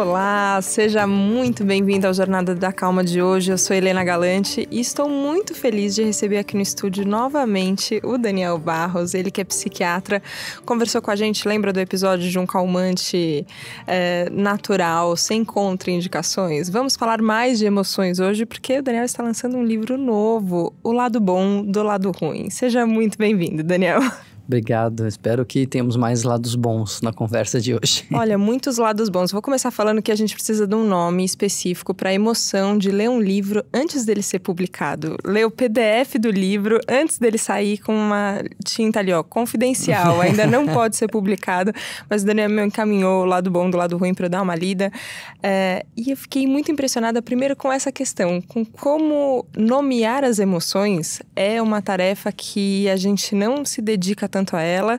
Olá, seja muito bem-vindo ao Jornada da Calma de hoje. Eu sou Helena Galante e estou muito feliz de receber aqui no estúdio novamente o Daniel Barros, ele que é psiquiatra, conversou com a gente, lembra do episódio de um calmante natural, sem contraindicações? Vamos falar mais de emoções hoje porque o Daniel está lançando um livro novo, O Lado Bom do Lado Ruim. Seja muito bem-vindo, Daniel. Obrigado, espero que tenhamos mais lados bons na conversa de hoje. Olha, muitos lados bons. Vou começar falando que a gente precisa de um nome específico para a emoção de ler um livro antes dele ser publicado. Ler o PDF do livro antes dele sair com uma tinta ali, ó, confidencial. Ainda não pode ser publicado, mas o Daniel me encaminhou o lado bom do lado ruim para eu dar uma lida. E eu fiquei muito impressionada, primeiro, com essa questão, com como nomear as emoções é uma tarefa que a gente não se dedica tanto a ela,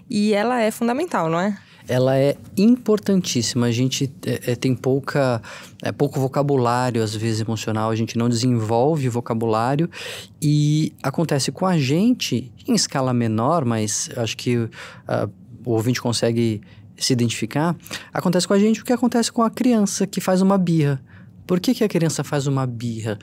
e ela é fundamental, não é? Ela é importantíssima. A gente tem pouco vocabulário, às vezes, emocional. A gente não desenvolve vocabulário e acontece com a gente em escala menor, mas acho que o ouvinte consegue se identificar. Acontece com a gente o que acontece com a criança que faz uma birra. Por que a criança faz uma birra?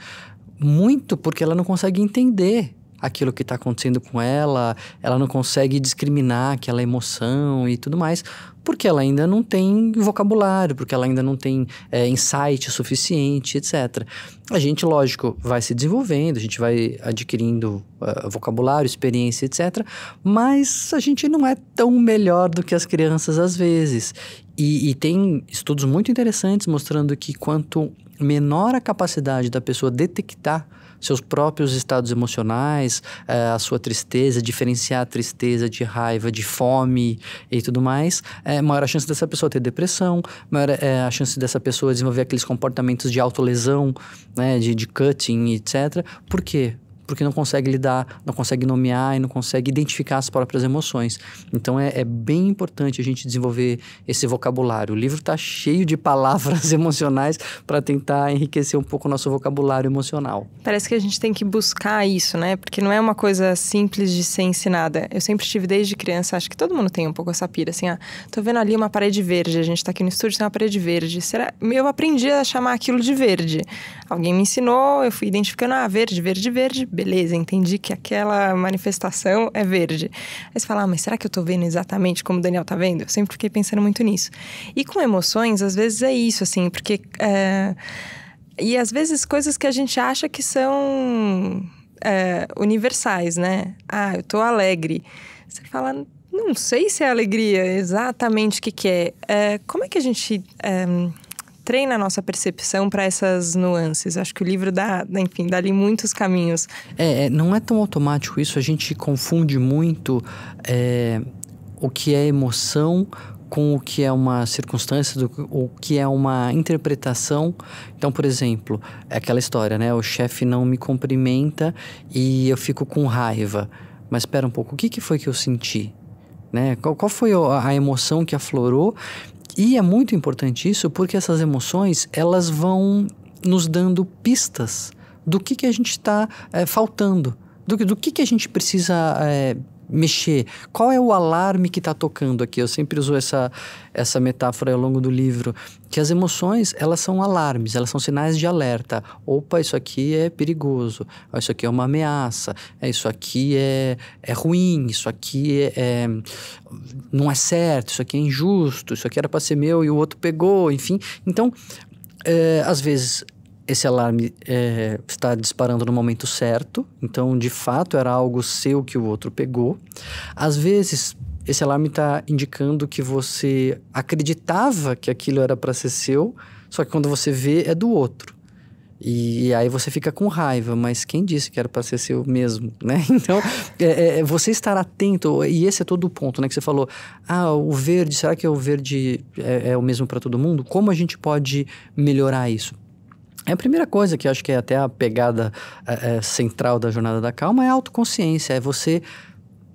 Muito porque ela não consegue entender aquilo que está acontecendo com ela, ela não consegue discriminar aquela emoção e tudo mais, porque ela ainda não tem vocabulário, porque ela ainda não tem insight suficiente, etc. A gente, lógico, vai se desenvolvendo, a gente vai adquirindo vocabulário, experiência, etc. Mas a gente não é tão melhor do que as crianças às vezes. E tem estudos muito interessantes mostrando que quanto menor a capacidade da pessoa detectar seus próprios estados emocionais, a sua tristeza, diferenciar a tristeza de raiva, de fome e tudo mais, maior a chance dessa pessoa ter depressão, maior a chance dessa pessoa desenvolver aqueles comportamentos de autolesão, né, de cutting, etc. Por quê? Porque não consegue lidar, não consegue nomear e não consegue identificar as próprias emoções. Então, é bem importante a gente desenvolver esse vocabulário. O livro está cheio de palavras emocionais para tentar enriquecer um pouco o nosso vocabulário emocional. Parece que a gente tem que buscar isso, né? Porque não é uma coisa simples de ser ensinada. Eu sempre tive desde criança, acho que todo mundo tem um pouco essa pira, assim, tô vendo ali uma parede verde, a gente tá aqui no estúdio, tem uma parede verde. Eu aprendi a chamar aquilo de verde. Alguém me ensinou, eu fui identificando, verde, verde, verde. Beleza, entendi que aquela manifestação é verde. Aí você fala, mas será que eu tô vendo exatamente como o Daniel tá vendo? Eu sempre fiquei pensando muito nisso. E com emoções, às vezes é isso, assim, porque... E às vezes coisas que a gente acha que são universais, né? Eu tô alegre. Você fala, não sei se é alegria exatamente o que é. Como é que a gente... treina a nossa percepção para essas nuances? Acho que o livro dá ali muitos caminhos. Não é tão automático isso, a gente confunde muito o que é emoção com o que é uma circunstância, o que é uma interpretação. Então, por exemplo, é aquela história, né? O chefe não me cumprimenta e eu fico com raiva. Mas espera um pouco, o que foi que eu senti? Né? Qual foi a emoção que aflorou? E é muito importante isso porque essas emoções, elas vão nos dando pistas do que a gente está faltando, do que a gente precisa mexer. Qual é o alarme que está tocando aqui? Eu sempre uso essa metáfora ao longo do livro, que as emoções, elas são alarmes, elas são sinais de alerta. Opa, isso aqui é perigoso, isso aqui é uma ameaça, isso aqui é ruim, isso aqui não é certo, isso aqui é injusto, isso aqui era para ser meu e o outro pegou, enfim. Então, às vezes... esse alarme está disparando no momento certo, então, de fato, era algo seu que o outro pegou. Às vezes, esse alarme está indicando que você acreditava que aquilo era para ser seu, só que quando você vê, é do outro. E aí você fica com raiva, mas quem disse que era para ser seu mesmo, né? Então, você estar atento, e esse é todo o ponto, né? Que você falou, o verde, será que o verde é o mesmo para todo mundo? Como a gente pode melhorar isso? A primeira coisa que eu acho que é até a pegada central da Jornada da Calma é a autoconsciência, é você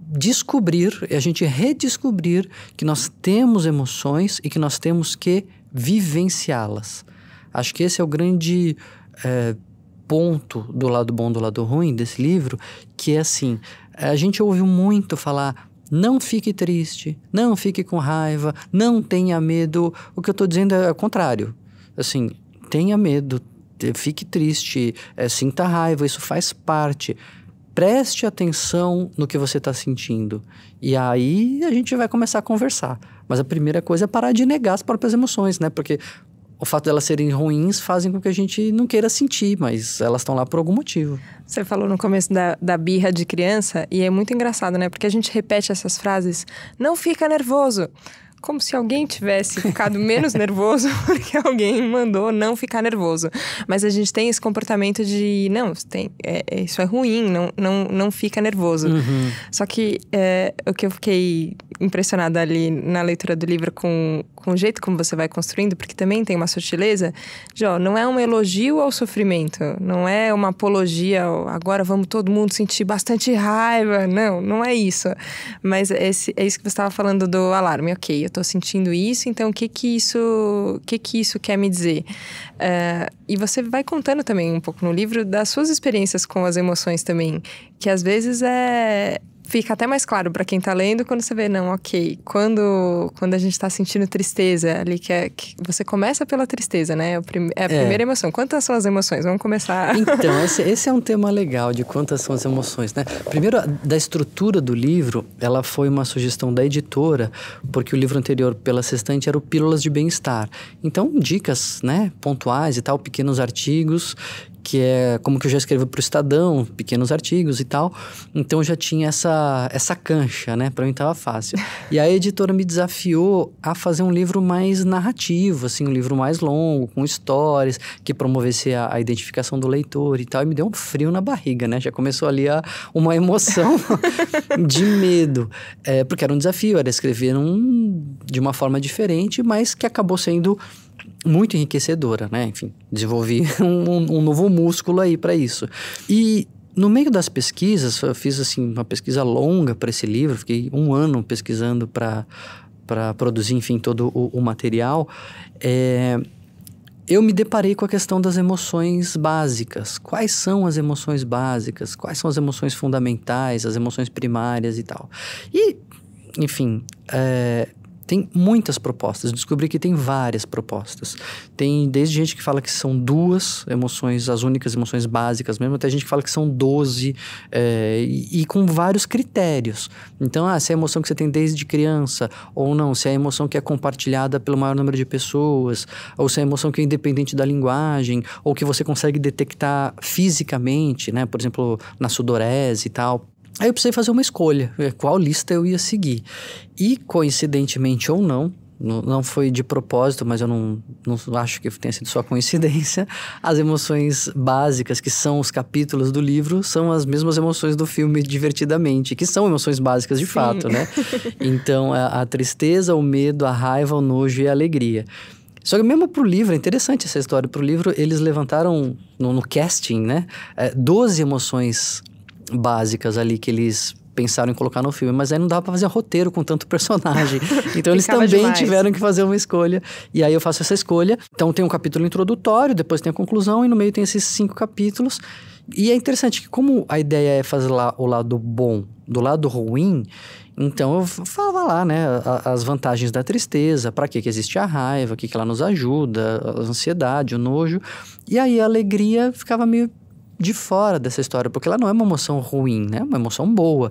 descobrir, a gente redescobrir que nós temos emoções e que nós temos que vivenciá-las. Acho que esse é o grande ponto do lado bom, do lado ruim desse livro, que é assim, a gente ouve muito falar, Não fique triste, não fique com raiva, não tenha medo. O que eu estou dizendo é o contrário. Assim, tenha medo, fique triste, sinta raiva, isso faz parte. Preste atenção no que você está sentindo. E aí a gente vai começar a conversar. Mas a primeira coisa é parar de negar as próprias emoções, né? Porque o fato delas serem ruins fazem com que a gente não queira sentir, mas elas estão lá por algum motivo. Você falou no começo da birra de criança, e é muito engraçado, né? Porque a gente repete essas frases, não fica nervoso. Como se alguém tivesse ficado menos nervoso porque alguém mandou não ficar nervoso. Mas a gente tem esse comportamento de, não, isso é ruim, não fica nervoso. Uhum. Só que o que eu fiquei impressionada ali na leitura do livro com o jeito como você vai construindo, porque também tem uma sutileza de, não é um elogio ao sofrimento, não é uma apologia, agora vamos todo mundo sentir bastante raiva. Não é isso. Mas é isso que você estava falando do alarme. Ok, eu tô sentindo isso, então o que isso quer me dizer? E você vai contando também um pouco no livro das suas experiências com as emoções também, que às vezes fica até mais claro para quem tá lendo quando você vê, quando a gente tá sentindo tristeza ali, que você começa pela tristeza, né? É a primeira emoção. Quantas são as emoções? Vamos começar. Então, esse é um tema legal de quantas são as emoções, né? Primeiro, da estrutura do livro, ela foi uma sugestão da editora, porque o livro anterior, Pela Sextante, era o Pílulas de Bem-Estar. Então, dicas, né, pontuais e tal, pequenos artigos, que é como que eu já escrevo para o Estadão, pequenos artigos e tal. Então, já tinha essa cancha, né? Para mim estava fácil. E a editora me desafiou a fazer um livro mais narrativo, assim, um livro mais longo, com histórias, que promovesse a identificação do leitor e tal. E me deu um frio na barriga, né? Já começou ali uma emoção de medo. Porque era um desafio, era escrever de uma forma diferente, mas que acabou sendo muito enriquecedora, né? Enfim, desenvolvi um novo músculo aí para isso. E no meio das pesquisas, eu fiz assim uma pesquisa longa para esse livro, fiquei 1 ano pesquisando para produzir, enfim, todo o material. Eu me deparei com a questão das emoções básicas. Quais são as emoções básicas? Quais são as emoções fundamentais, as emoções primárias e tal? E, enfim, tem muitas propostas. Descobri que tem várias propostas. Tem desde gente que fala que são 2 emoções, as únicas emoções básicas mesmo, até gente que fala que são 12, e com vários critérios. Então, se é a emoção que você tem desde criança, ou não, se é a emoção que é compartilhada pelo maior número de pessoas, ou se é a emoção que é independente da linguagem, ou que você consegue detectar fisicamente, né? Por exemplo, na sudorese e tal. Aí eu precisei fazer uma escolha, qual lista eu ia seguir. E, coincidentemente ou não foi de propósito, mas eu não acho que tenha sido só coincidência, as emoções básicas, que são os capítulos do livro, são as mesmas emoções do filme Divertidamente, que são emoções básicas de Sim. fato, né? Então, a tristeza, o medo, a raiva, o nojo e a alegria. Só que mesmo pro livro, é interessante essa história, pro livro eles levantaram no casting, né? 12 emoções básicas ali que eles pensaram em colocar no filme, mas aí não dava pra fazer um roteiro com tanto personagem. Então eles também demais. tiveram que fazer uma escolha. E aí eu faço essa escolha. Então tem um capítulo introdutório, depois tem a conclusão e no meio tem esses 5 capítulos. E é interessante que como a ideia é fazer lá o lado bom do lado ruim, então eu falava lá, né, as vantagens da tristeza, para que existe a raiva, o que ela nos ajuda, a ansiedade, o nojo. E aí a alegria ficava meio de fora dessa história, porque ela não é uma emoção ruim, né? É uma emoção boa.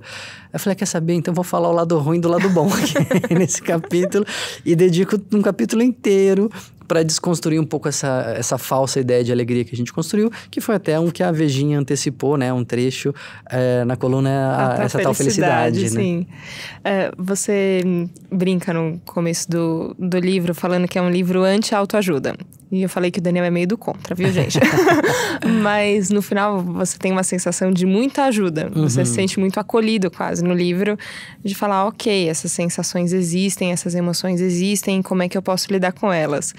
Eu falei, quer saber? Então vou falar o lado ruim do lado bom aqui nesse capítulo e dedico um capítulo inteiro para desconstruir um pouco essa falsa ideia de alegria que a gente construiu, que foi até um que a Vejinha antecipou, né? Um trecho na coluna essa tal felicidade, sim. Né? Você brinca no começo do livro falando que é um livro anti-autoajuda. E eu falei que o Daniel é meio do contra, viu, gente? Mas no final você tem uma sensação de muita ajuda. Você se sente muito acolhido quase no livro, de falar, ok, essas sensações existem, essas emoções existem, como é que eu posso lidar com elas?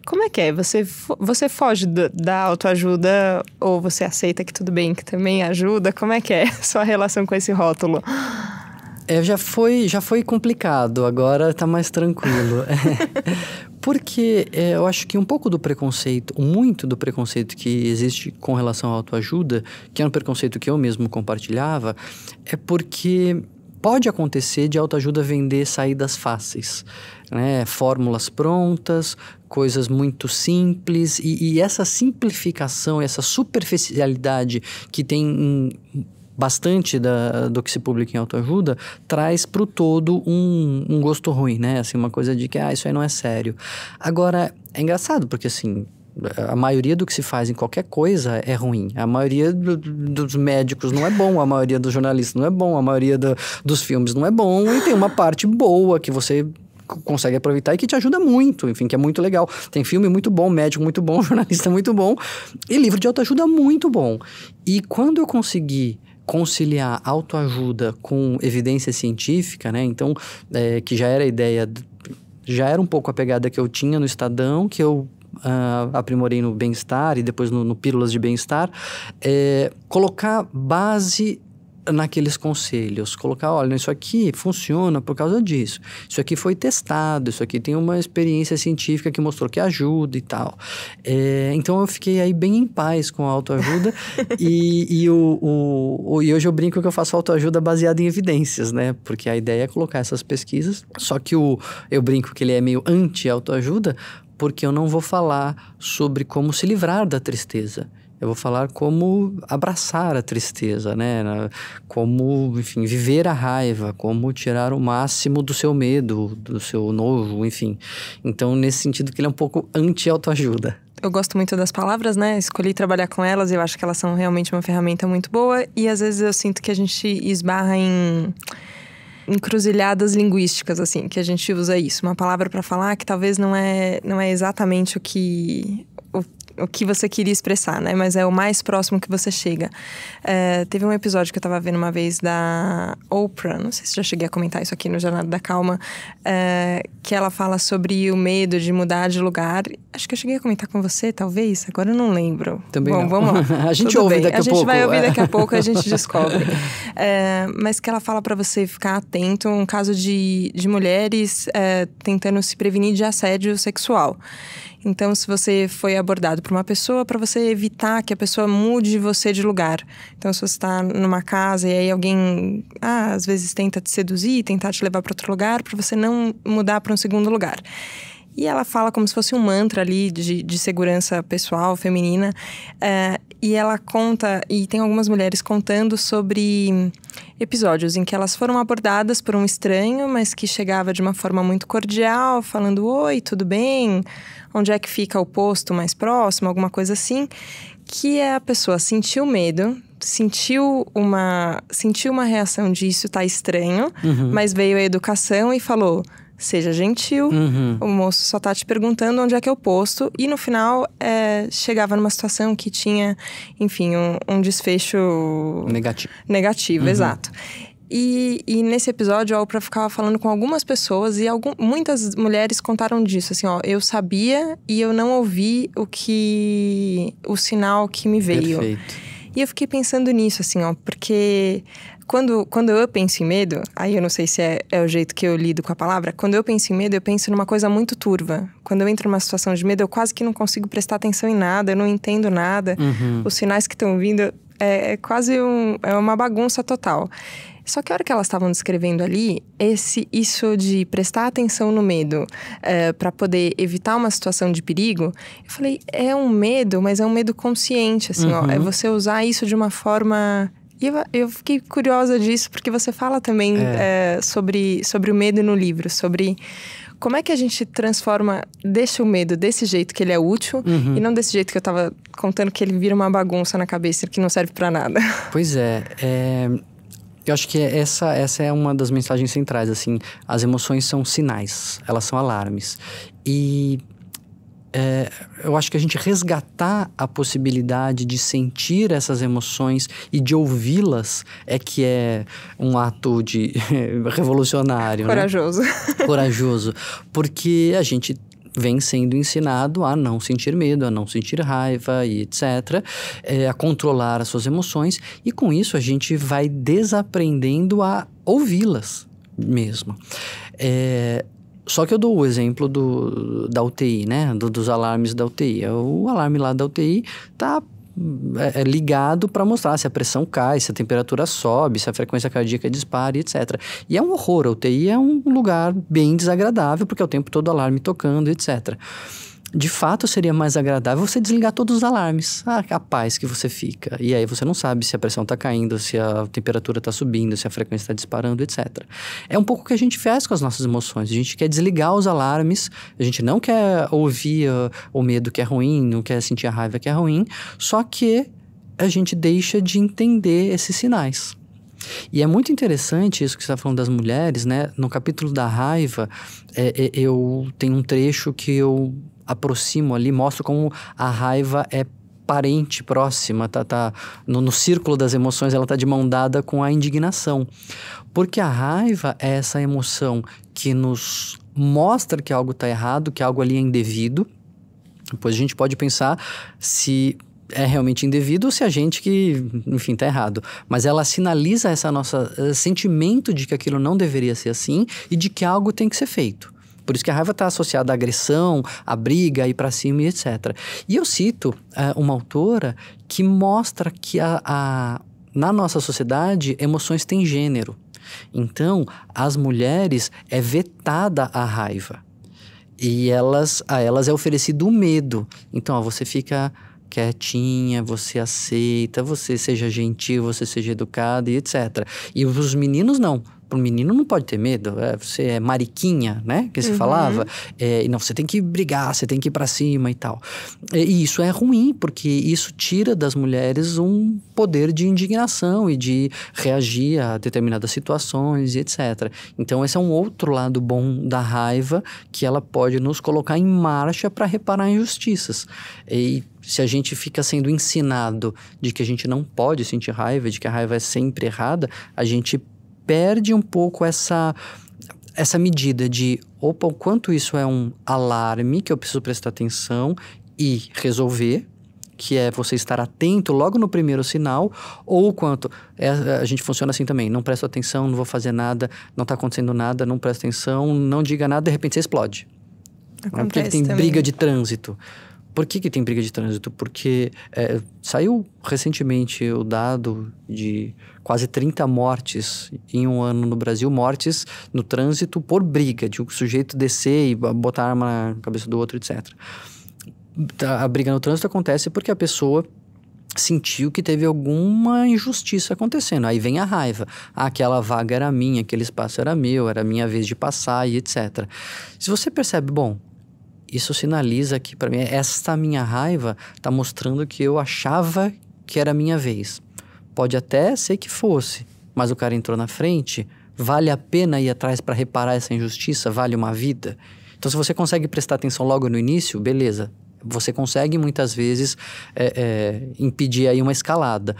Como é que é? Você foge da autoajuda ou você aceita que tudo bem, que também ajuda? Como é que é sua relação com esse rótulo? Já foi complicado, agora tá mais tranquilo. Porque eu acho que um pouco do preconceito, muito do preconceito que existe com relação à autoajuda, que é um preconceito que eu mesmo compartilhava, é porque pode acontecer de autoajuda vender saídas fáceis, né? Fórmulas prontas, coisas muito simples, e essa simplificação, essa superficialidade que tem bastante do que se publica em autoajuda, traz para o todo um gosto ruim, né? Assim, uma coisa de que, isso aí não é sério. Agora, é engraçado, porque assim, a maioria do que se faz em qualquer coisa é ruim. A maioria dos médicos não é bom, a maioria dos jornalistas não é bom, a maioria dos filmes não é bom, e tem uma parte boa que você consegue aproveitar e que te ajuda muito, enfim, que é muito legal. Tem filme muito bom, médico muito bom, jornalista muito bom, e livro de autoajuda muito bom. E quando eu consegui conciliar autoajuda com evidência científica, né? Então, que já era a ideia, já era um pouco a pegada que eu tinha no Estadão, que eu aprimorei no Bem-Estar e depois no Pílulas de Bem-Estar, colocar base naqueles conselhos, colocar, olha, isso aqui funciona por causa disso, isso aqui foi testado, isso aqui tem uma experiência científica que mostrou que ajuda e tal. Então eu fiquei aí bem em paz com a autoajuda e hoje eu brinco que eu faço autoajuda baseada em evidências, né? Porque a ideia é colocar essas pesquisas, só que eu brinco que ele é meio anti-autoajuda, porque eu não vou falar sobre como se livrar da tristeza. Eu vou falar como abraçar a tristeza, né? Como, enfim, viver a raiva, como tirar o máximo do seu medo, do seu nojo, enfim. Então, nesse sentido que ele é um pouco anti-autoajuda. Eu gosto muito das palavras, né? Escolhi trabalhar com elas e eu acho que elas são realmente uma ferramenta muito boa. E às vezes eu sinto que a gente esbarra em encruzilhadas linguísticas, assim, que a gente usa isso. Uma palavra para falar que talvez não é exatamente o que você queria expressar, né? Mas é o mais próximo que você chega. Teve um episódio que eu tava vendo uma vez da Oprah, não sei se já cheguei a comentar isso aqui no Jornada da Calma, que ela fala sobre o medo de mudar de lugar. Acho que eu cheguei a comentar com você, talvez. Agora eu não lembro. Também Bom, não. Vamos lá. A gente ouve daqui a pouco. A gente vai ouvir daqui a pouco e a gente descobre. Mas que ela fala para você ficar atento um caso de mulheres tentando se prevenir de assédio sexual. Então, se você foi abordado por uma pessoa, para você evitar que a pessoa mude você de lugar. Então, se você está numa casa e aí alguém, às vezes tenta te seduzir, tentar te levar para outro lugar, para você não mudar para um segundo lugar. E ela fala como se fosse um mantra ali de segurança pessoal, feminina. E ela conta, e tem algumas mulheres contando sobre episódios em que elas foram abordadas por um estranho, mas que chegava de uma forma muito cordial, falando: oi, tudo bem? Onde é que fica o posto mais próximo? Alguma coisa assim. Que a pessoa sentiu medo, sentiu uma reação de isso tá estranho, mas veio a educação e falou: seja gentil, o moço só tá te perguntando onde é que é o posto. E no final, chegava numa situação que tinha, enfim, um desfecho negativo, exato. E nesse episódio, a Oprah ficava falando com algumas pessoas e muitas mulheres contaram disso, assim, eu sabia e eu não ouvi o sinal que me veio. Perfeito. E eu fiquei pensando nisso, assim, porque quando eu penso em medo, aí eu não sei se é o jeito que eu lido com a palavra, quando eu penso em medo, eu penso numa coisa muito turva. Quando eu entro numa situação de medo, eu quase que não consigo prestar atenção em nada, eu não entendo nada. Os sinais que estão vindo é quase uma bagunça total. Só que a hora que elas estavam descrevendo ali, isso de prestar atenção no medo para poder evitar uma situação de perigo, eu falei, é um medo, mas é um medo consciente, assim, é você usar isso de uma forma... E eu fiquei curiosa disso, porque você fala também sobre o medo no livro, sobre como é que a gente deixa o medo desse jeito que ele é útil e não desse jeito que eu tava contando que ele vira uma bagunça na cabeça que não serve para nada. Pois eu acho que essa é uma das mensagens centrais, assim. As emoções são sinais, elas são alarmes. E eu acho que a gente resgatar a possibilidade de sentir essas emoções e de ouvi-las que é um ato revolucionário. Corajoso. Né? Corajoso. Porque a gente vem sendo ensinado a não sentir medo, a não sentir raiva e etc. A controlar as suas emoções. E com isso a gente vai desaprendendo a ouvi-las mesmo. Só que eu dou o exemplo da UTI, né? Dos alarmes da UTI. O alarme lá da UTI tá ligado para mostrar se a pressão cai, se a temperatura sobe, se a frequência cardíaca dispara, etc. E é um horror, a UTI é um lugar bem desagradável, porque é o tempo todo alarme tocando, etc. De fato, seria mais agradável você desligar todos os alarmes. A paz que você fica. E aí você não sabe se a pressão está caindo, se a temperatura está subindo, se a frequência está disparando, etc. É um pouco o que a gente faz com as nossas emoções. A gente quer desligar os alarmes, a gente não quer ouvir o medo que é ruim, não quer sentir a raiva que é ruim, só que a gente deixa de entender esses sinais. E é muito interessante isso que você está falando das mulheres, né? No capítulo da raiva, eu tenho um trecho que eu aproximo ali, mostro como a raiva é parente, próxima, tá no círculo das emoções, ela tá de mão dada com a indignação. Porque a raiva é essa emoção que nos mostra que algo está errado, que algo ali é indevido. Depois a gente pode pensar se é realmente indevido ou se a gente que, enfim, tá errado. Mas ela sinaliza esse sentimento de que aquilo não deveria ser assim e de que algo tem que ser feito. Por isso que a raiva está associada à agressão, à briga, a ir para cima e etc. E eu cito uma autora que mostra que na nossa sociedade, emoções têm gênero. Então, às mulheres é vetada a raiva. E a elas é oferecido o medo. Então, você fica quietinha, você aceita, você seja gentil, você seja educada e etc. E os meninos não. Para o menino não pode ter medo, você é mariquinha, né? Que se falava. Não, você tem que brigar, você tem que ir para cima e tal. E isso é ruim, porque isso tira das mulheres um poder de indignação e de reagir a determinadas situações e etc. Então, esse é um outro lado bom da raiva, que ela pode nos colocar em marcha para reparar injustiças. E se a gente fica sendo ensinado de que a gente não pode sentir raiva, de que a raiva é sempre errada, a gente perde um pouco essa medida de, opa, o quanto isso é um alarme que eu preciso prestar atenção e resolver, que é você estar atento logo no primeiro sinal, ou o quanto a gente funciona assim também, não presto atenção, não vou fazer nada, não está acontecendo nada, não presta atenção, não diga nada, de repente você explode. Porque tem também briga de trânsito. Por que tem briga de trânsito? Porque saiu recentemente o dado de quase 30 mortes em um ano no Brasil, mortes no trânsito por briga, de um sujeito descer e botar arma na cabeça do outro, etc. A briga no trânsito acontece porque a pessoa sentiu que teve alguma injustiça acontecendo. Aí vem a raiva. Aquela vaga era minha, aquele espaço era meu, era minha vez de passar e etc. Se você percebe, bom, isso sinaliza que, para mim, esta minha raiva está mostrando que eu achava que era a minha vez. Pode até ser que fosse, mas o cara entrou na frente, vale a pena ir atrás para reparar essa injustiça? Vale uma vida? Então, se você consegue prestar atenção logo no início, beleza. Você consegue, muitas vezes, impedir aí uma escalada.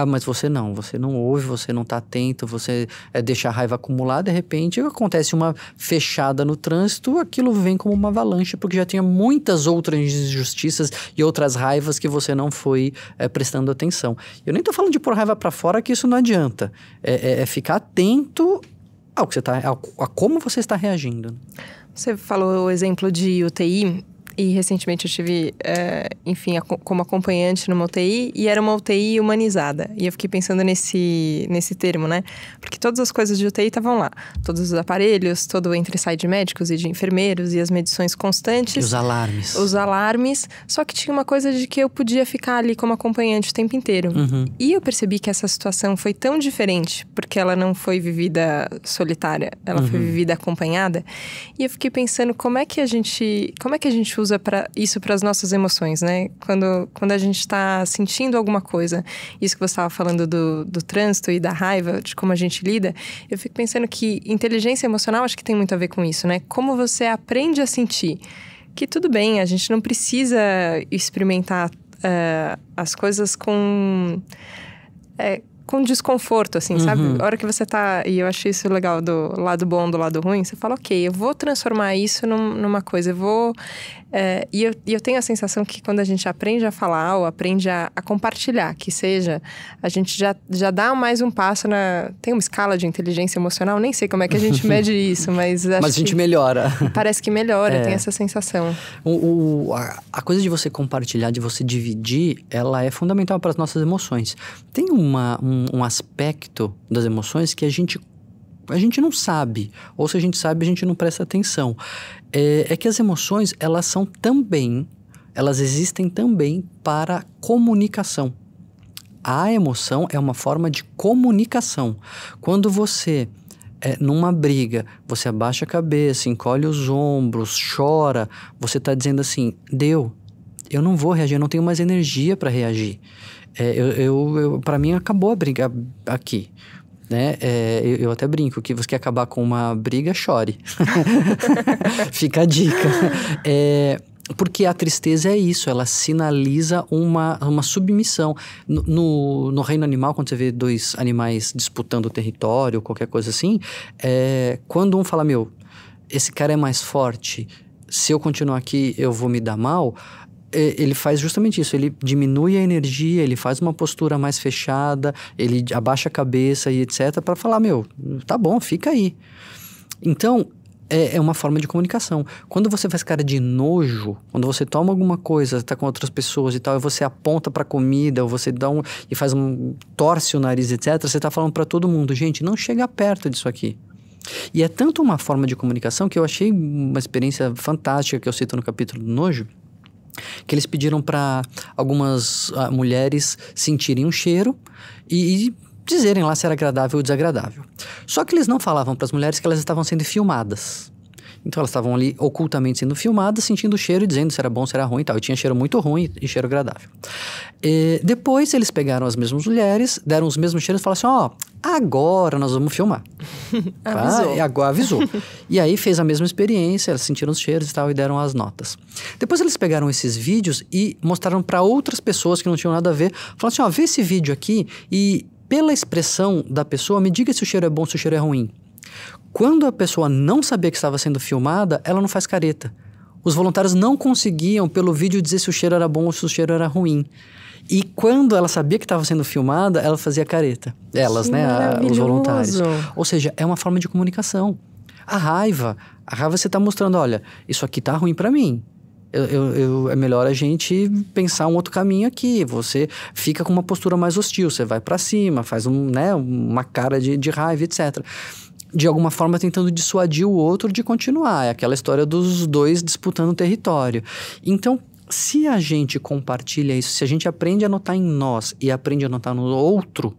Mas você não ouve, você não está atento, você deixa a raiva acumular, de repente acontece uma fechada no trânsito, aquilo vem como uma avalanche, porque já tinha muitas outras injustiças e outras raivas que você não foi prestando atenção. Eu nem estou falando de pôr raiva para fora, que isso não adianta. É ficar atento ao que você a como você está reagindo. Você falou o exemplo de UTI. E recentemente eu estive, como acompanhante numa UTI, e era uma UTI humanizada. E eu fiquei pensando nesse termo, né? Porque todas as coisas de UTI estavam lá. Todos os aparelhos, todo o entre e sai de médicos e de enfermeiros, e as medições constantes. E os alarmes. Os alarmes. Só que tinha uma coisa de que eu podia ficar ali como acompanhante o tempo inteiro. Uhum. E eu percebi que essa situação foi tão diferente, porque ela não foi vivida solitária, ela foi vivida acompanhada. E eu fiquei pensando como é que a gente usa isso para as nossas emoções, né? Quando a gente está sentindo alguma coisa, isso que você estava falando do trânsito e da raiva, de como a gente lida, eu fico pensando que inteligência emocional acho que tem muito a ver com isso, né? Como você aprende a sentir. Que tudo bem, a gente não precisa experimentar as coisas com desconforto, assim, sabe? A hora que você tá... E eu acho isso legal do lado bom, do lado ruim. Você fala, ok, eu vou transformar isso numa coisa. Eu vou... E eu tenho a sensação que quando a gente aprende a falar ou aprende a compartilhar, que seja, a gente já dá mais um passo na... Tem uma escala de inteligência emocional, nem sei como é que a gente mede isso, mas acho Mas a gente melhora. Parece que melhora, tem essa sensação. A coisa de você compartilhar, de você dividir, ela é fundamental para as nossas emoções. Tem um aspecto das emoções que a gente não sabe, ou se a gente sabe, a gente não presta atenção. É que as emoções, elas existem também para comunicação. A emoção é uma forma de comunicação. Quando você, numa briga, você abaixa a cabeça, encolhe os ombros, chora, você está dizendo assim, eu não vou reagir, eu não tenho mais energia para reagir. Para mim, acabou a briga aqui. Né? Eu até brinco que você quer acabar com uma briga, chore. Fica a dica. Porque a tristeza é isso, ela sinaliza uma submissão. No reino animal, quando você vê dois animais disputando o território, qualquer coisa assim, quando um fala, esse cara é mais forte, se eu continuar aqui eu vou me dar mal, ele faz justamente isso, ele diminui a energia, ele faz uma postura mais fechada, ele abaixa a cabeça e etc, para falar, tá bom, fica aí. Então, é uma forma de comunicação. Quando você faz cara de nojo, quando você toma alguma coisa, tá com outras pessoas e tal, e você aponta pra comida, ou você torce o nariz, etc, você tá falando pra todo mundo, gente, não chega perto disso aqui. E é tanto uma forma de comunicação que eu achei uma experiência fantástica que eu cito no capítulo do nojo, que eles pediram para algumas mulheres sentirem um cheiro e dizerem lá se era agradável ou desagradável. Só que eles não falavam para as mulheres que elas estavam sendo filmadas. Então elas estavam ali ocultamente sendo filmadas, sentindo o cheiro e dizendo se era bom, se era ruim e tal. E tinha cheiro muito ruim e cheiro agradável. Depois eles pegaram as mesmas mulheres, deram os mesmos cheiros e falaram assim, agora nós vamos filmar. Avisou. Agora avisou. E aí fez a mesma experiência, elas sentiram os cheiros e tal e deram as notas. Depois eles pegaram esses vídeos e mostraram para outras pessoas que não tinham nada a ver. Falaram assim, vê esse vídeo aqui e pela expressão da pessoa, me diga se o cheiro é bom, se o cheiro é ruim. Quando a pessoa não sabia que estava sendo filmada, ela não faz careta. Os voluntários não conseguiam, pelo vídeo, dizer se o cheiro era bom ou se o cheiro era ruim. E quando ela sabia que estava sendo filmada, ela fazia careta. Elas, né? Os voluntários. Ou seja, é uma forma de comunicação. A raiva você está mostrando, olha, isso aqui tá ruim para mim. É melhor a gente pensar um outro caminho aqui. Você fica com uma postura mais hostil, você vai para cima, faz uma cara de raiva, etc. De alguma forma tentando dissuadir o outro de continuar. É aquela história dos dois disputando o território. Então, se a gente compartilha isso, se a gente aprende a notar em nós e aprende a notar no outro,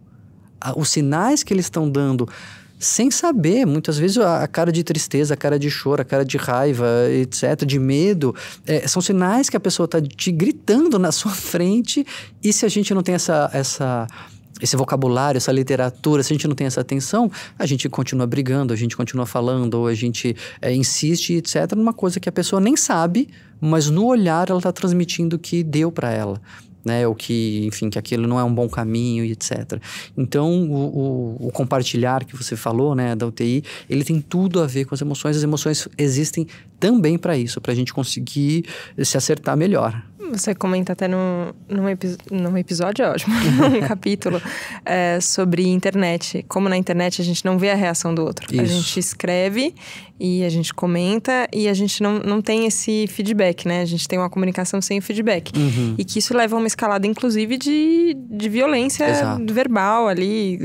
os sinais que eles estão dando, sem saber, muitas vezes a cara de tristeza, a cara de choro, a cara de raiva, etc., de medo, são sinais que a pessoa está te gritando na sua frente, e se a gente não tem esse vocabulário, essa literatura, se a gente não tem essa atenção, a gente continua brigando, a gente continua falando, ou a gente insiste, etc., numa coisa que a pessoa nem sabe, mas no olhar ela está transmitindo que deu para ela. Né, ou que, enfim, que aquilo não é um bom caminho e etc. Então, o compartilhar que você falou, né, da UTI, ele tem tudo a ver com as emoções. As emoções existem também para isso, para a gente conseguir se acertar melhor. Você comenta até num episódio, é ótimo, num capítulo, sobre internet. Como na internet a gente não vê a reação do outro. Isso. A gente escreve e a gente comenta e a gente não tem esse feedback, né? A gente tem uma comunicação sem feedback. Uhum. E que isso leva a uma escalada, inclusive, de violência Exato. verbal ali.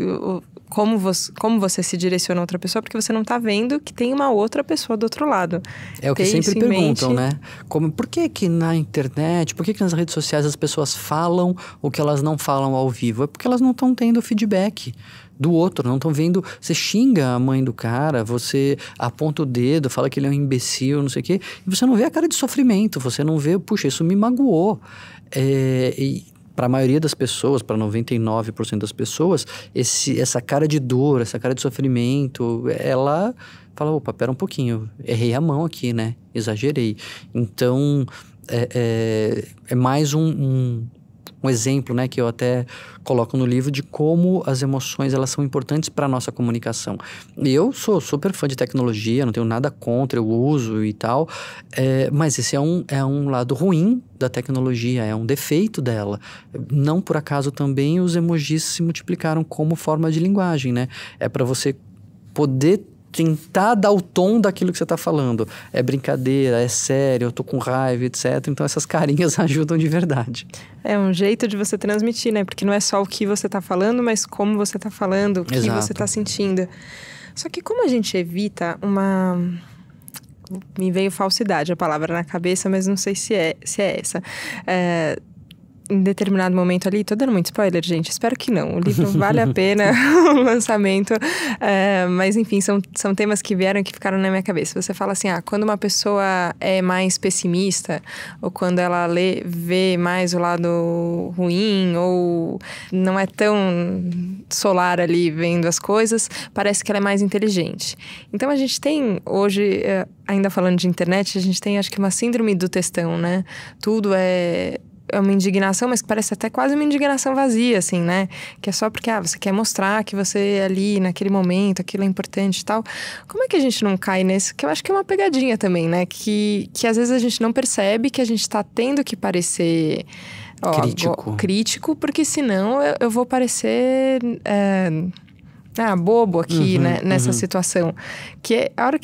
Como você se direciona a outra pessoa, porque você não tá vendo que tem uma outra pessoa do outro lado. É o que sempre perguntam, né? Por que na internet, por que nas redes sociais as pessoas falam o que elas não falam ao vivo? É porque elas não estão tendo feedback do outro, não estão vendo... Você xinga a mãe do cara, você aponta o dedo, fala que ele é um imbecil, não sei o quê, e você não vê a cara de sofrimento, você não vê, puxa, isso me magoou. Para a maioria das pessoas, para 99% das pessoas, essa cara de dor, essa cara de sofrimento, ela fala, opa, pera um pouquinho, errei a mão aqui, né? Exagerei. Então, é mais um um exemplo, né, que eu até coloco no livro de como as emoções elas são importantes para a nossa comunicação. E eu sou super fã de tecnologia, não tenho nada contra, eu uso e tal, mas esse é um lado ruim da tecnologia, é um defeito dela. Não por acaso também os emojis se multiplicaram como forma de linguagem, né? É para você poder tentar dar o tom daquilo que você está falando. É brincadeira, é sério, eu tô com raiva, etc. Então, essas carinhas ajudam de verdade. É um jeito de você transmitir, né? Porque não é só o que você está falando, mas como você está falando, o que você está sentindo. Só que como a gente evita uma... Me veio falsidade a palavra na cabeça, mas não sei se é essa. Em determinado momento ali, tô dando muito spoiler, gente, espero que não. O livro vale a pena, o lançamento, mas enfim, são temas que vieram e que ficaram na minha cabeça. Você fala assim, quando uma pessoa é mais pessimista, ou quando ela vê mais o lado ruim, ou não é tão solar ali vendo as coisas, parece que ela é mais inteligente. Então a gente tem hoje, ainda falando de internet, a gente tem acho que uma síndrome do textão, né? Tudo é uma indignação, mas que parece até quase uma indignação vazia, assim, né? Que é só porque, você quer mostrar que você ali, naquele momento, aquilo é importante e tal. Como é que a gente não cai nesse? Que eu acho que é uma pegadinha também, né? Que às vezes a gente não percebe que a gente tá tendo que parecer... crítico, porque senão eu vou parecer... bobo aqui, né, nessa situação. Que a hora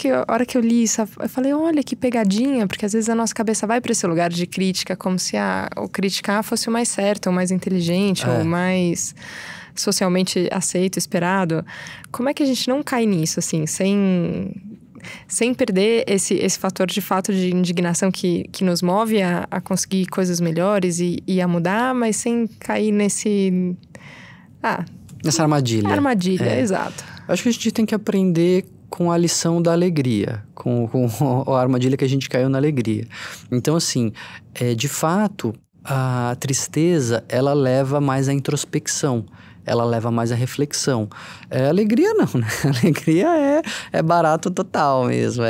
que eu li isso, eu falei, olha que pegadinha, porque às vezes a nossa cabeça vai para esse lugar de crítica, como se o criticar fosse o mais certo, o mais inteligente, ou o mais socialmente aceito, esperado. Como é que a gente não cai nisso, assim, sem perder esse fator de fato de indignação que nos move a conseguir coisas melhores e a mudar, mas sem cair nesse... Nessa armadilha. Armadilha, exato. Acho que a gente tem que aprender com a lição da alegria, com a armadilha que a gente caiu na alegria. Então, assim, de fato, a tristeza, ela leva mais à introspecção, ela leva mais à reflexão. Alegria não, né? Alegria é barato total mesmo.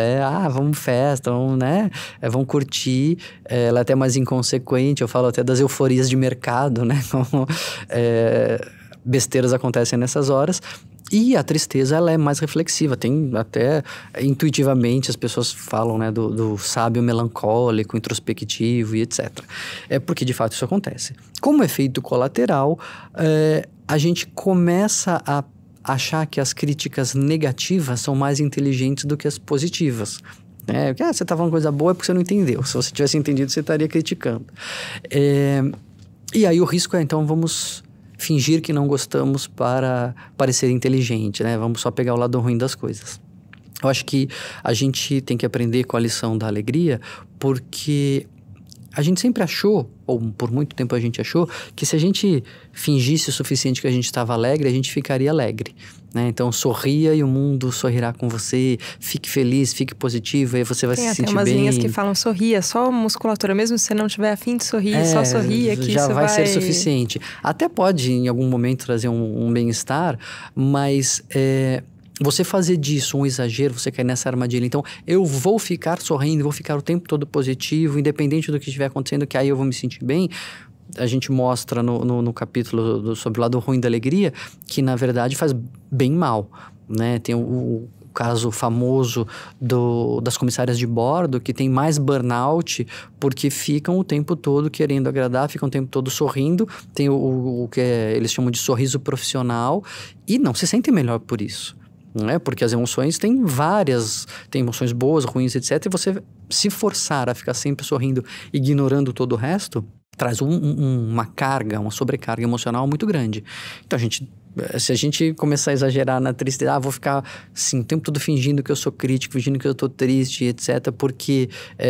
Vamos festa, vamos, né? Vamos curtir. Ela é até mais inconsequente, eu falo até das euforias de mercado, né? Besteiras acontecem nessas horas. E a tristeza, ela é mais reflexiva. Tem até, intuitivamente, as pessoas falam, né, do sábio melancólico, introspectivo e etc. Porque, de fato, isso acontece. Como efeito colateral, a gente começa a achar que as críticas negativas são mais inteligentes do que as positivas. Porque, você tá falando coisa boa é porque você não entendeu. Se você tivesse entendido, você estaria criticando. E aí o risco então, vamos... fingir que não gostamos para parecer inteligente, né? Vamos só pegar o lado ruim das coisas. Eu acho que a gente tem que aprender com a lição da alegria, porque a gente sempre achou, ou por muito tempo a gente achou, que se a gente fingisse o suficiente que a gente estava alegre, a gente ficaria alegre, né? Então, sorria e o mundo sorrirá com você, fique feliz, fique positivo, aí você vai se sentir bem. Tem umas linhas que falam, sorria, só musculatura, mesmo se você não tiver a fim de sorrir, só sorria que já isso vai ser suficiente. Até pode, em algum momento, trazer um bem-estar, mas... você fazer disso um exagero, você cair nessa armadilha. Então, eu vou ficar sorrindo, vou ficar o tempo todo positivo, independente do que estiver acontecendo, que aí eu vou me sentir bem. A gente mostra no capítulo sobre o lado ruim da alegria, que na verdade faz bem mal, né? Tem o caso famoso das comissárias de bordo, que tem mais burnout porque ficam o tempo todo querendo agradar, ficam o tempo todo sorrindo, tem o que eles chamam de sorriso profissional e não se sentem melhor por isso. Né? Porque as emoções tem emoções boas, ruins, etc. E você se forçar a ficar sempre sorrindo, ignorando todo o resto, traz uma carga, uma sobrecarga emocional muito grande. Então, se a gente começar a exagerar na tristeza, vou ficar assim, o tempo todo fingindo que eu sou crítico, fingindo que eu tô triste, etc. Porque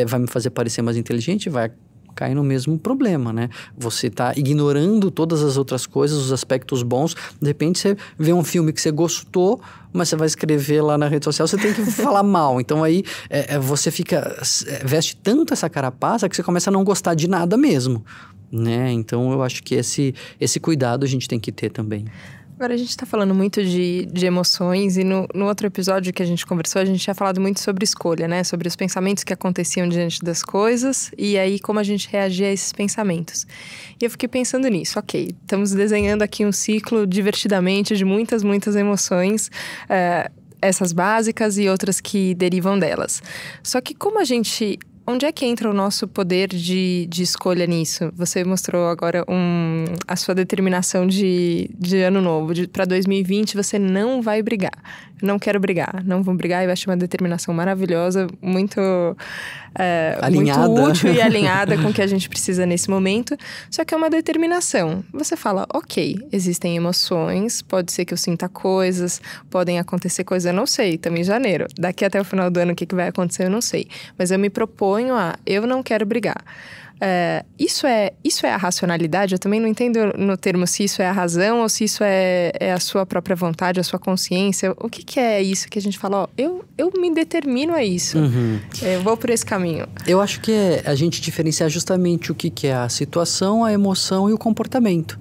vai me fazer parecer mais inteligente, vai cair no mesmo problema, né? Você tá ignorando todas as outras coisas, os aspectos bons. De repente, você vê um filme que você gostou, mas você vai escrever lá na rede social, você tem que falar mal. Então, aí, você veste tanto essa carapaça que você começa a não gostar de nada mesmo, né? Então, eu acho que esse cuidado a gente tem que ter também. Agora, a gente está falando muito de emoções e no outro episódio que a gente conversou, a gente tinha falado muito sobre escolha, né? Sobre os pensamentos que aconteciam diante das coisas e aí como a gente reagia a esses pensamentos. E eu fiquei pensando nisso, ok, estamos desenhando aqui um ciclo divertidamente de muitas, muitas emoções, essas básicas e outras que derivam delas. Só que como a gente... Onde é que entra o nosso poder de escolha nisso? Você mostrou agora a sua determinação de ano novo. Para 2020, você não vai brigar. Eu não quero brigar. Não vou brigar. Eu acho uma determinação maravilhosa, muito útil e alinhada com o que a gente precisa nesse momento. Só que é uma determinação. Você fala, ok, existem emoções, pode ser que eu sinta coisas, podem acontecer coisas, eu não sei, estamos em janeiro. Daqui até o final do ano, o que vai acontecer, eu não sei. Mas eu me proponho eu não quero brigar. Isso é a racionalidade? Eu também não entendo no termo se isso é a razão ou se isso é a sua própria vontade, a sua consciência. O que é isso que a gente fala? Eu me determino a isso. Uhum. Eu vou por esse caminho. Eu acho que a gente diferenciar justamente o que é a situação, a emoção e o comportamento.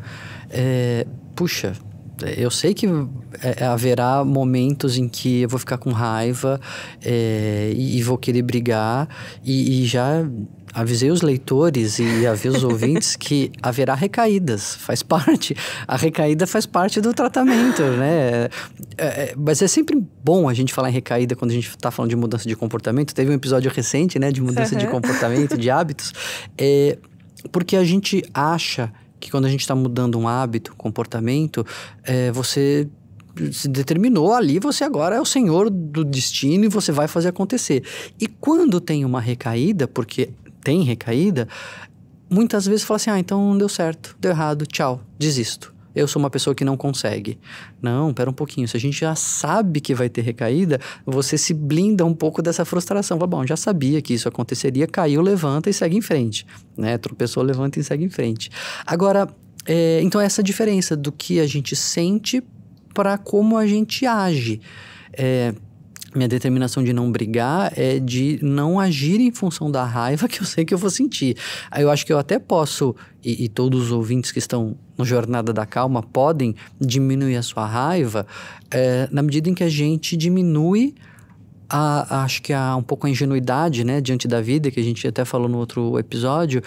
Puxa... Eu sei que haverá momentos em que eu vou ficar com raiva e vou querer brigar e já avisei os leitores e avisei os ouvintes que haverá recaídas, faz parte. A recaída faz parte do tratamento, né? Mas é sempre bom a gente falar em recaída quando a gente está falando de mudança de comportamento. Teve um episódio recente, né, de mudança de comportamento, de hábitos, porque a gente acha que quando a gente está mudando um hábito, comportamento, você se determinou ali, você agora é o senhor do destino e você vai fazer acontecer. E quando tem uma recaída, porque tem recaída, muitas vezes fala assim, então não deu certo, deu errado, tchau, desisto. Eu sou uma pessoa que não consegue. Não, pera um pouquinho. Se a gente já sabe que vai ter recaída, você se blinda um pouco dessa frustração. Fala, bom, já sabia que isso aconteceria, caiu, levanta e segue em frente. Né? Tropeçou, levanta e segue em frente. Agora, então essa diferença do que a gente sente para como a gente age. Minha determinação de não brigar é de não agir em função da raiva que eu sei que eu vou sentir. Aí eu acho que eu até posso, e todos os ouvintes que estão no Jornada da Calma podem diminuir a sua raiva na medida em que a gente diminui acho que há um pouco a ingenuidade, né, diante da vida, que a gente até falou no outro episódio,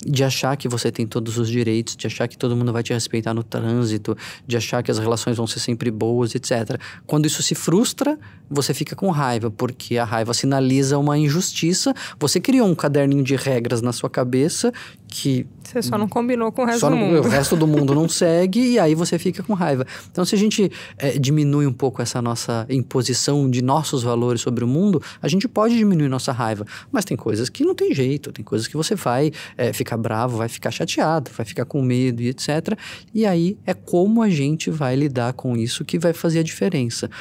de achar que você tem todos os direitos, de achar que todo mundo vai te respeitar no trânsito, de achar que as relações vão ser sempre boas, etc. Quando isso se frustra, você fica com raiva, porque a raiva sinaliza uma injustiça. Você criou um caderninho de regras na sua cabeça que... Você só não combinou com o resto do mundo. O resto do mundo não segue e aí você fica com raiva. Então, se a gente diminui um pouco essa nossa imposição de nossos valores sobre o mundo, a gente pode diminuir nossa raiva. Mas tem coisas que não tem jeito, tem coisas que você vai ficar bravo, vai ficar chateado, vai ficar com medo e etc. E aí é como a gente vai lidar com isso que vai fazer a diferença.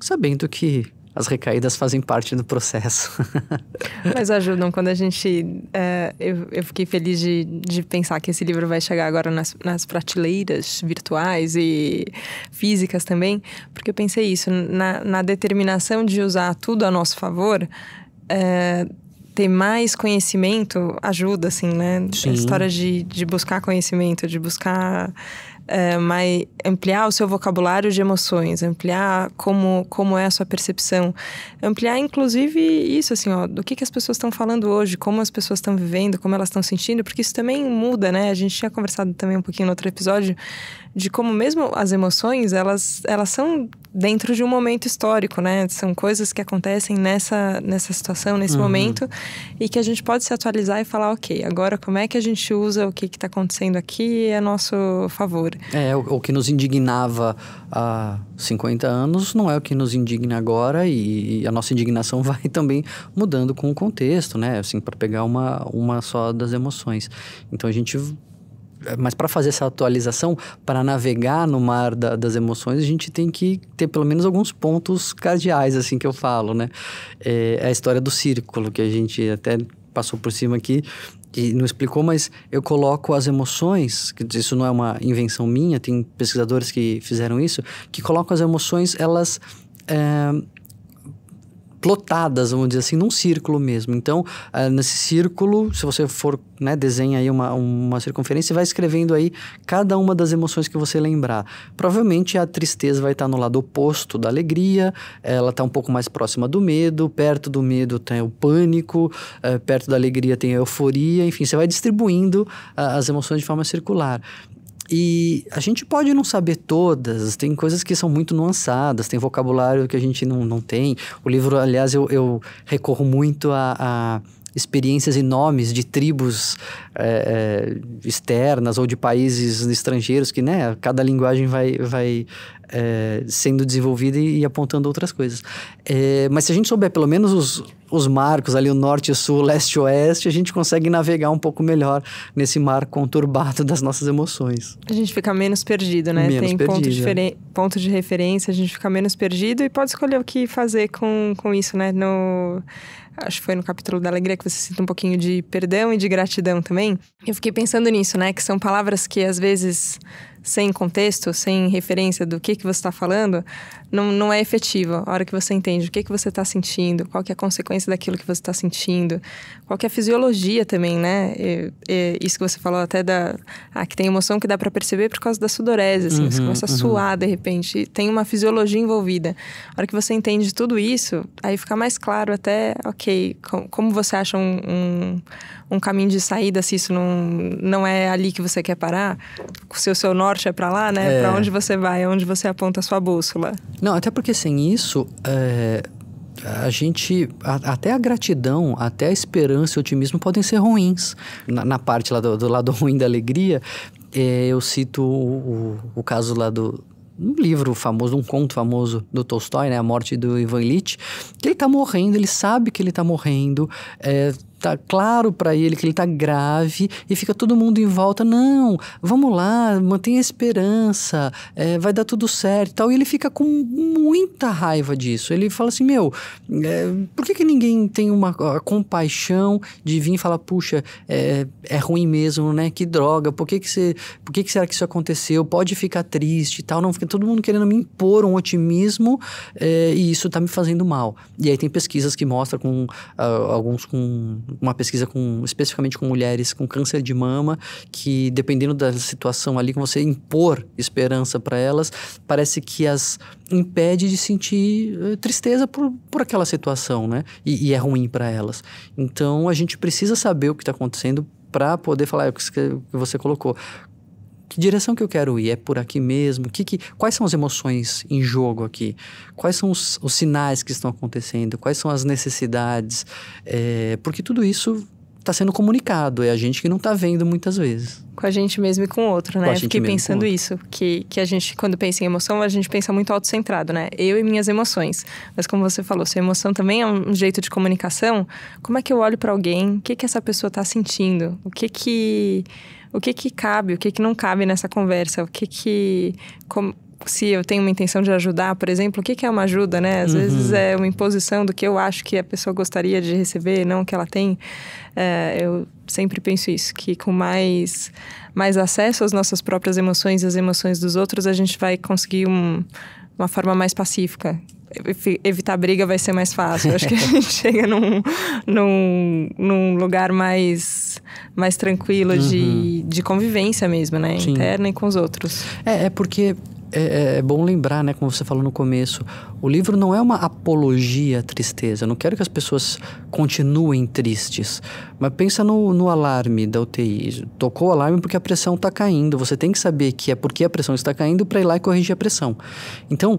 Sabendo que as recaídas fazem parte do processo. Mas ajudam. Quando a gente... eu fiquei feliz de pensar que esse livro vai chegar agora nas prateleiras virtuais e físicas também, porque eu pensei isso, na determinação de usar tudo a nosso favor, ter mais conhecimento ajuda, assim, né? Sim. A história de buscar conhecimento, de buscar... ampliar o seu vocabulário de emoções, ampliar como é a sua percepção, ampliar inclusive isso, assim, do que as pessoas estão falando hoje, como as pessoas estão vivendo, como elas estão sentindo, porque isso também muda, né? A gente tinha conversado também um pouquinho no outro episódio de como mesmo as emoções, elas são dentro de um momento histórico, né? São coisas que acontecem nessa situação, nesse momento, e que a gente pode se atualizar e falar, ok, agora como é que a gente usa o que está acontecendo aqui a nosso favor. O que nos indignava há 50 anos não é o que nos indigna agora e a nossa indignação vai também mudando com o contexto, né? Assim, para pegar uma só das emoções. Então a gente... Mas para fazer essa atualização, para navegar no mar das emoções, a gente tem que ter pelo menos alguns pontos cardeais, assim que eu falo, né? É a história do círculo, que a gente até passou por cima aqui e não explicou, mas eu coloco as emoções, que isso não é uma invenção minha, tem pesquisadores que fizeram isso, que colocam as emoções, elas... plotadas, vamos dizer assim, num círculo mesmo. Então, nesse círculo, se você for, né, desenha aí uma circunferência e vai escrevendo aí cada uma das emoções que você lembrar. Provavelmente a tristeza vai estar no lado oposto da alegria, ela está um pouco mais próxima do medo, perto do medo tem o pânico, perto da alegria tem a euforia, enfim, você vai distribuindo as emoções de forma circular. E a gente pode não saber todas, tem coisas que são muito nuançadas, tem vocabulário que a gente não tem. O livro, aliás, eu recorro muito a experiências e nomes de tribos externas ou de países estrangeiros que, né, cada linguagem vai sendo desenvolvida e apontando outras coisas. Mas se a gente souber pelo menos os marcos ali, o norte, o sul, leste e oeste, a gente consegue navegar um pouco melhor nesse mar conturbado das nossas emoções. A gente fica menos perdido, né? Menos Tem perdido, ponto de referência, a gente fica menos perdido e pode escolher o que fazer com isso, né? Acho que foi no capítulo da alegria que você cita um pouquinho de perdão e de gratidão também. Eu fiquei pensando nisso, né? Que são palavras que, às vezes, sem contexto, sem referência do que você está falando, não é efetivo. A hora que você entende o que você está sentindo, qual que é a consequência daquilo que você está sentindo, qual que é a fisiologia também, né? Isso que você falou até que tem emoção que dá para perceber por causa da sudorese, assim, você começa a suar de repente, tem uma fisiologia envolvida. A hora que você entende tudo isso, aí fica mais claro até, ok, como você acha um caminho de saída, se isso não é ali que você quer parar, se o seu norte é para lá, né? Para onde você vai, onde você aponta a sua bússola. Não, até porque sem isso, a gente, até a gratidão, até a esperança e o otimismo podem ser ruins. Na parte lá do lado ruim da alegria, eu cito o caso lá um livro famoso, um conto famoso do Tolstói, né? A Morte do Ivan Ilitch, que ele tá morrendo, ele sabe que ele tá morrendo, tá claro para ele que ele tá grave e fica todo mundo em volta, não, vamos lá, mantenha a esperança, vai dar tudo certo e tal. E ele fica com muita raiva disso. Ele fala assim, por que ninguém tem a compaixão de vir e falar, puxa, é ruim mesmo, né? Que droga, por que será que isso aconteceu? Pode ficar triste e tal. Não, fica todo mundo querendo me impor um otimismo e isso tá me fazendo mal. E aí tem pesquisas que mostram alguns com uma pesquisa especificamente com mulheres com câncer de mama, que dependendo da situação ali, que você impor esperança para elas, parece que as impede de sentir tristeza por aquela situação, né? E é ruim para elas. Então, a gente precisa saber o que está acontecendo para poder falar o que você colocou. Que direção que eu quero ir? É por aqui mesmo? Quais são as emoções em jogo aqui? Quais são os sinais que estão acontecendo? Quais são as necessidades? Porque tudo isso está sendo comunicado. É a gente que não está vendo muitas vezes. Com a gente mesmo e com o outro, né? Eu fiquei pensando isso. Que a gente, quando pensa em emoção, a gente pensa muito autocentrado, né? Eu e minhas emoções. Mas como você falou, se a emoção também é um jeito de comunicação, como é que eu olho para alguém? O que essa pessoa está sentindo? O que cabe, o que não cabe nessa conversa, se eu tenho uma intenção de ajudar, por exemplo, o que é uma ajuda, né? Às vezes é uma imposição do que eu acho que a pessoa gostaria de receber, não que ela tem. Eu sempre penso isso, que com mais acesso às nossas próprias emoções e às emoções dos outros, a gente vai conseguir uma forma mais pacífica. Evitar briga vai ser mais fácil. Eu acho que a gente chega num lugar mais tranquilo de convivência mesmo, né? Sim. Interna e com os outros. Porque é bom lembrar, né, como você falou no começo, o livro não é uma apologia à tristeza. Eu não quero que as pessoas continuem tristes. Mas pensa no alarme da UTI. Tocou o alarme porque a pressão está caindo. Você tem que saber que é porque a pressão está caindo para ir lá e corrigir a pressão. Então,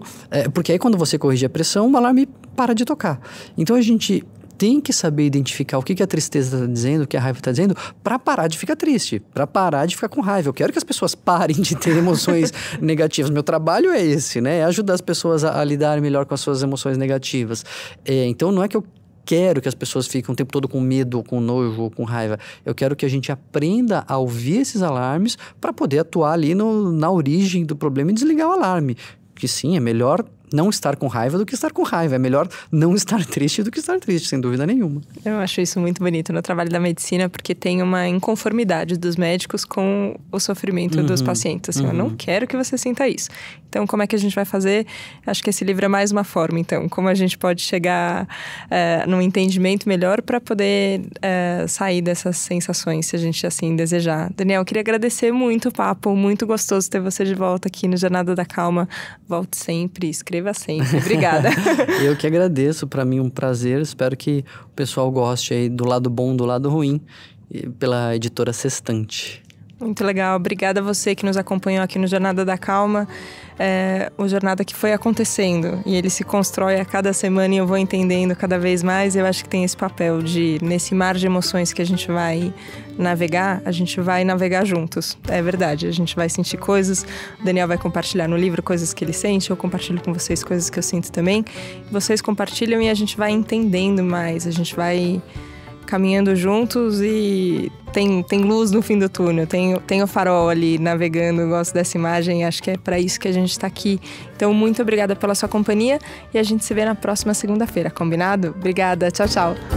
porque aí quando você corrige a pressão, o alarme para de tocar. Então a gente tem que saber identificar o que a tristeza está dizendo, o que a raiva está dizendo, para parar de ficar triste, para parar de ficar com raiva. Eu quero que as pessoas parem de ter emoções negativas. Meu trabalho é esse, né? É ajudar as pessoas a lidar melhor com as suas emoções negativas. Então, não é que eu quero que as pessoas fiquem o tempo todo com medo, ou com nojo, ou com raiva. Eu quero que a gente aprenda a ouvir esses alarmes para poder atuar ali na origem do problema e desligar o alarme. Que sim, é melhor não estar com raiva do que estar com raiva. É melhor não estar triste do que estar triste, sem dúvida nenhuma. Eu acho isso muito bonito no trabalho da medicina, porque tem uma inconformidade dos médicos com o sofrimento dos pacientes. Assim, eu não quero que você sinta isso. Então, como é que a gente vai fazer? Acho que esse livro é mais uma forma, então. Como a gente pode chegar num entendimento melhor para poder sair dessas sensações, se a gente assim desejar. Daniel, eu queria agradecer muito o papo. Muito gostoso ter você de volta aqui no Jornada da Calma. Volte sempre, escreva sempre. Obrigada. Eu que agradeço, para mim um prazer. Espero que o pessoal goste aí do lado bom, do lado ruim, pela editora Sextante. Muito legal. Obrigada a você que nos acompanhou aqui no Jornada da Calma. O jornada que foi acontecendo e ele se constrói a cada semana e eu vou entendendo cada vez mais. Eu acho que tem esse papel de, nesse mar de emoções que a gente vai navegar, a gente vai navegar juntos. É verdade, a gente vai sentir coisas. O Daniel vai compartilhar no livro coisas que ele sente, eu compartilho com vocês coisas que eu sinto também. Vocês compartilham e a gente vai entendendo mais, a gente vai caminhando juntos e tem luz no fim do túnel, tem o farol ali navegando. Eu gosto dessa imagem, acho que é para isso que a gente está aqui. Então, muito obrigada pela sua companhia e a gente se vê na próxima segunda-feira, combinado? Obrigada, tchau, tchau.